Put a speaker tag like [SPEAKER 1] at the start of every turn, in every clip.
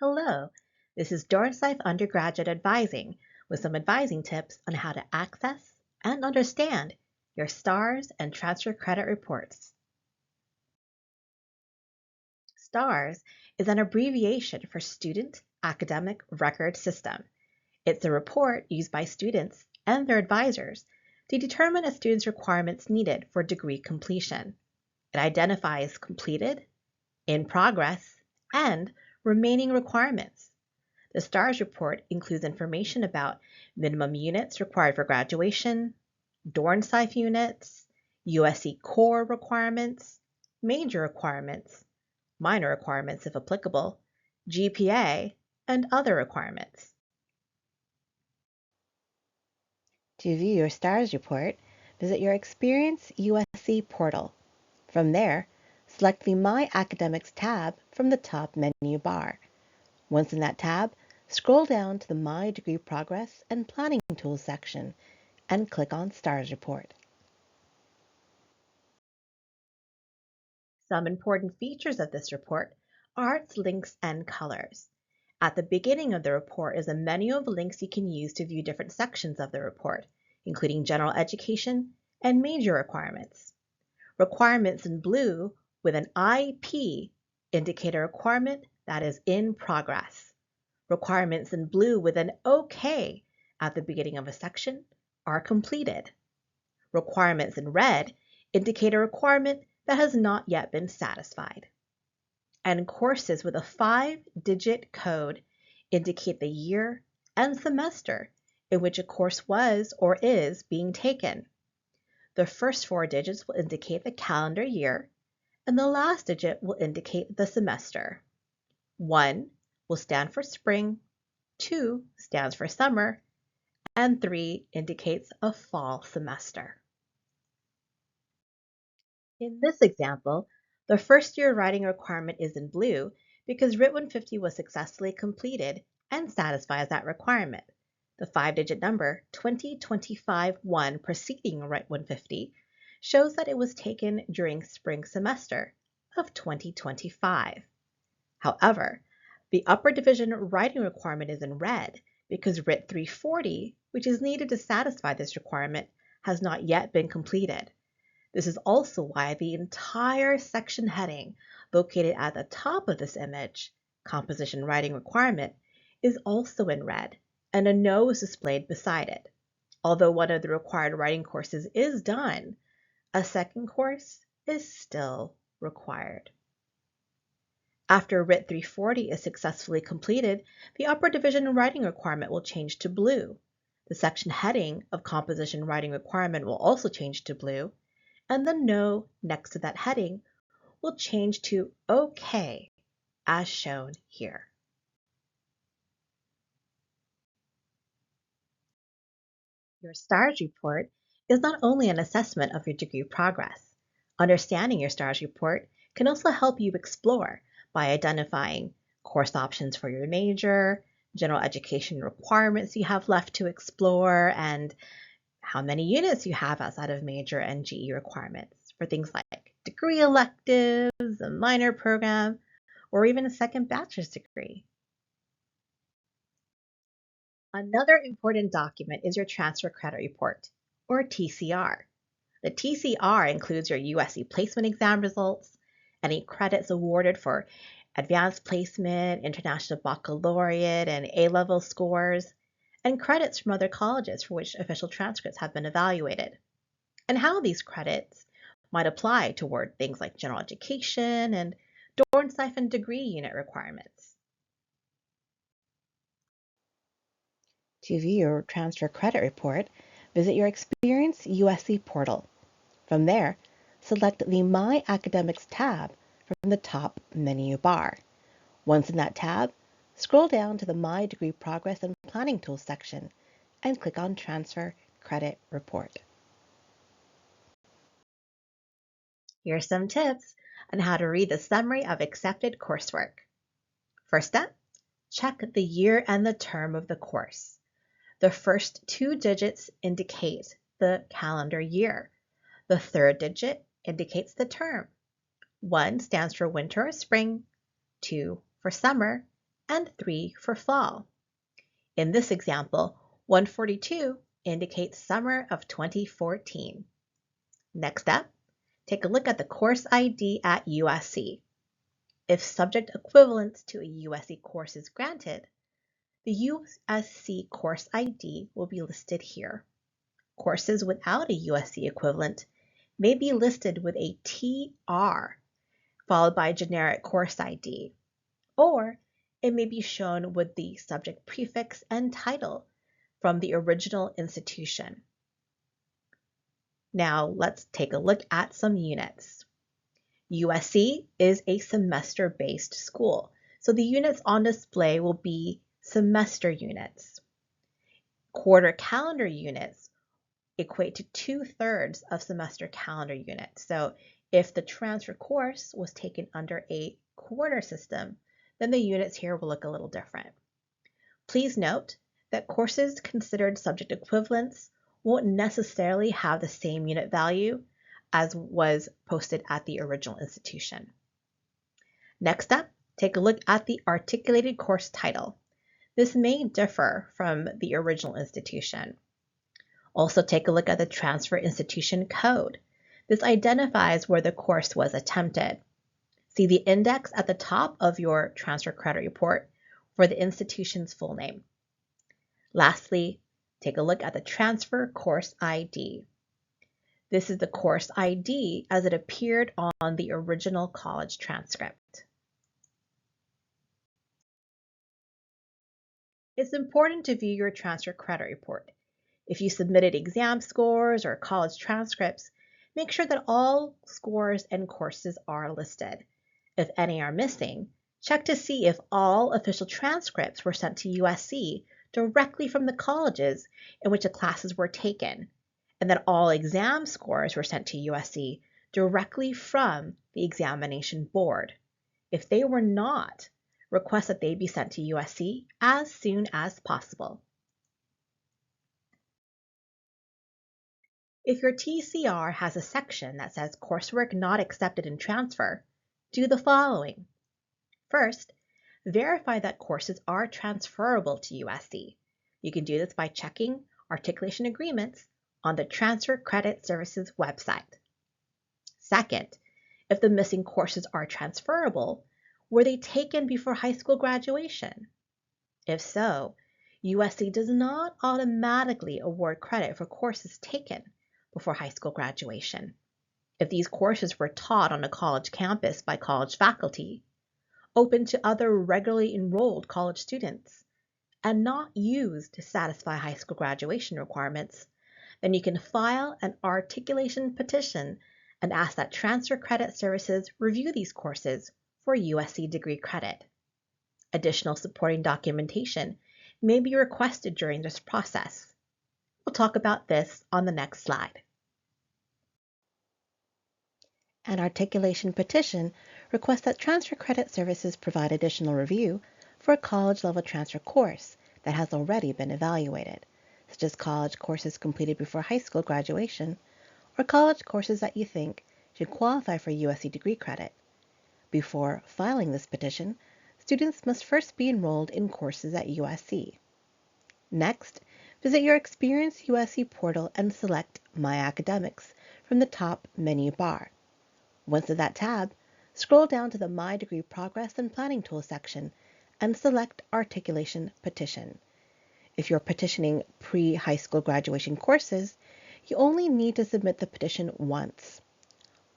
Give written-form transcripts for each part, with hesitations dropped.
[SPEAKER 1] Hello, this is Dornsife Undergraduate Advising with some advising tips on how to access and understand your STARS and transfer credit reports. STARS is an abbreviation for Student Academic Record System. It's a report used by students and their advisors to determine a student's requirements needed for degree completion. It identifies completed, in progress, and remaining requirements. The STARS report includes information about minimum units required for graduation, Dornsife units, USC core requirements, major requirements, minor requirements if applicable, GPA, and other requirements.
[SPEAKER 2] To view your STARS report, visit your Experience USC portal. From there, select the My Academics tab from the top menu bar. Once in that tab, scroll down to the My Degree Progress and Planning Tools section and click on STARS Report.
[SPEAKER 1] Some important features of this report are its links and colors. At the beginning of the report is a menu of links you can use to view different sections of the report, including general education and major requirements. Requirements in blue with an IP indicate a requirement that is in progress. Requirements in blue with an OK at the beginning of a section are completed. Requirements in red indicate a requirement that has not yet been satisfied. And courses with a 5-digit code indicate the year and semester in which a course was or is being taken. The first 4 digits will indicate the calendar year, and the last digit will indicate the semester. 1 will stand for spring, 2 stands for summer, and 3 indicates a fall semester. In this example, the first year writing requirement is in blue because RIT 150 was successfully completed and satisfies that requirement. The 5-digit number 2025-1 preceding RIT 150 shows that it was taken during spring semester of 2025. However, the upper division writing requirement is in red because RIT 340, which is needed to satisfy this requirement, has not yet been completed. This is also why the entire section heading located at the top of this image, Composition Writing Requirement, is also in red, and a no is displayed beside it. Although one of the required writing courses is done, a second course is still required. After RIT 340 is successfully completed, the upper division writing requirement will change to blue. The section heading of Composition Writing Requirement will also change to blue, and the no next to that heading will change to OK, as shown here. Your STARS report is not only an assessment of your degree progress. Understanding your STARS report can also help you explore by identifying course options for your major, general education requirements you have left to explore, and how many units you have outside of major and GE requirements for things like degree electives, a minor program, or even a second bachelor's degree. Another important document is your Transfer Credit Report, or TCR. The TCR includes your USC placement exam results, any credits awarded for advanced placement, international baccalaureate, and A-level scores, and credits from other colleges for which official transcripts have been evaluated, and how these credits might apply toward things like general education and Dornsife and degree unit requirements.
[SPEAKER 2] To view your Transfer Credit Report, visit your Experience USC portal. From there, select the My Academics tab from the top menu bar. Once in that tab, scroll down to the My Degree Progress and Planning Tools section and click on Transfer Credit Report.
[SPEAKER 1] Here are some tips on how to read the summary of accepted coursework. First step, check the year and the term of the course. The first 2 digits indicate the calendar year. The third digit indicates the term. 1 stands for winter or spring, 2 for summer, and 3 for fall. In this example, 142 indicates summer of 2014. Next up, take a look at the course ID at USC. If subject equivalence to a USC course is granted, the USC course ID will be listed here. Courses without a USC equivalent may be listed with a TR followed by a generic course ID, or it may be shown with the subject prefix and title from the original institution. Now let's take a look at some units. USC is a semester-based school, so the units on display will be semester units. Quarter calendar units equate to 2/3 of semester calendar units. So if the transfer course was taken under a quarter system, then the units here will look a little different. Please note that courses considered subject equivalents won't necessarily have the same unit value as was posted at the original institution. Next up, take a look at the articulated course title. This may differ from the original institution. Also take a look at the transfer institution code. This identifies where the course was attempted. See the index at the top of your transfer credit report for the institution's full name. Lastly, take a look at the transfer course ID. This is the course ID as it appeared on the original college transcript. It's important to view your transfer credit report. If you submitted exam scores or college transcripts, make sure that all scores and courses are listed. If any are missing, check to see if all official transcripts were sent to USC directly from the colleges in which the classes were taken, and that all exam scores were sent to USC directly from the examination board. If they were not, request that they be sent to USC as soon as possible. If your TCR has a section that says coursework not accepted in transfer, do the following. First, verify that courses are transferable to USC. You can do this by checking articulation agreements on the Transfer Credit Services website. Second, if the missing courses are transferable, were they taken before high school graduation? If so, USC does not automatically award credit for courses taken before high school graduation. If these courses were taught on a college campus by college faculty, open to other regularly enrolled college students, and not used to satisfy high school graduation requirements, then you can file an articulation petition and ask that Transfer Credit Services review these courses for USC degree credit. Additional supporting documentation may be requested during this process. We'll talk about this on the next slide.
[SPEAKER 2] An articulation petition requests that Transfer Credit Services provide additional review for a college-level transfer course that has already been evaluated, such as college courses completed before high school graduation or college courses that you think should qualify for USC degree credit. Before filing this petition, students must first be enrolled in courses at USC. Next, visit your Experience USC portal and select My Academics from the top menu bar. Once in that tab, scroll down to the My Degree Progress and Planning Tools section and select Articulation Petition. If you're petitioning pre-high school graduation courses, you only need to submit the petition once.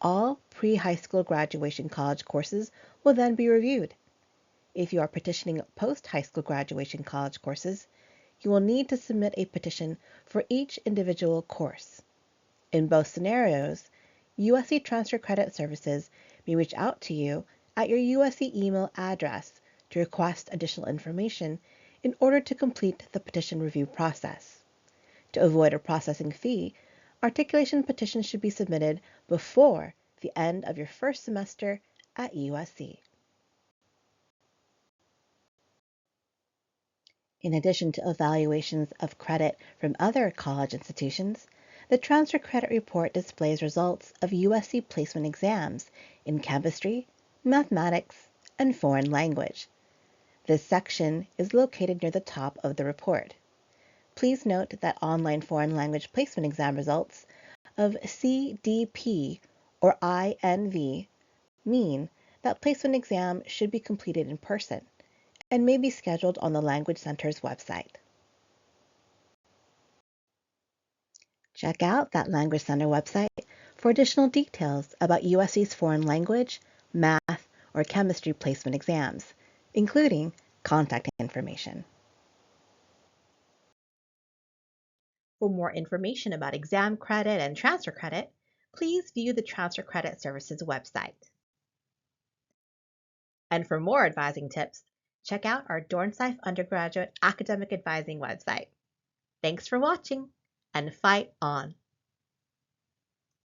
[SPEAKER 2] All pre-high school graduation college courses will then be reviewed. If you are petitioning post-high school graduation college courses, you will need to submit a petition for each individual course. In both scenarios, USC Transfer Credit Services may reach out to you at your USC email address to request additional information in order to complete the petition review process. To avoid a processing fee, articulation petitions should be submitted before the end of your first semester at USC. In addition to evaluations of credit from other college institutions, the Transfer Credit Report displays results of USC placement exams in chemistry, mathematics, and foreign language. This section is located near the top of the report. Please note that online foreign language placement exam results of CDP or INV mean that placement exam should be completed in person and may be scheduled on the Language Center's website. Check out that Language Center website for additional details about USC's foreign language, math, or chemistry placement exams, including contact information.
[SPEAKER 1] For more information about exam credit and transfer credit, please view the Transfer Credit Services website. And for more advising tips, check out our Dornsife Undergraduate Academic Advising website. Thanks for watching, and fight on!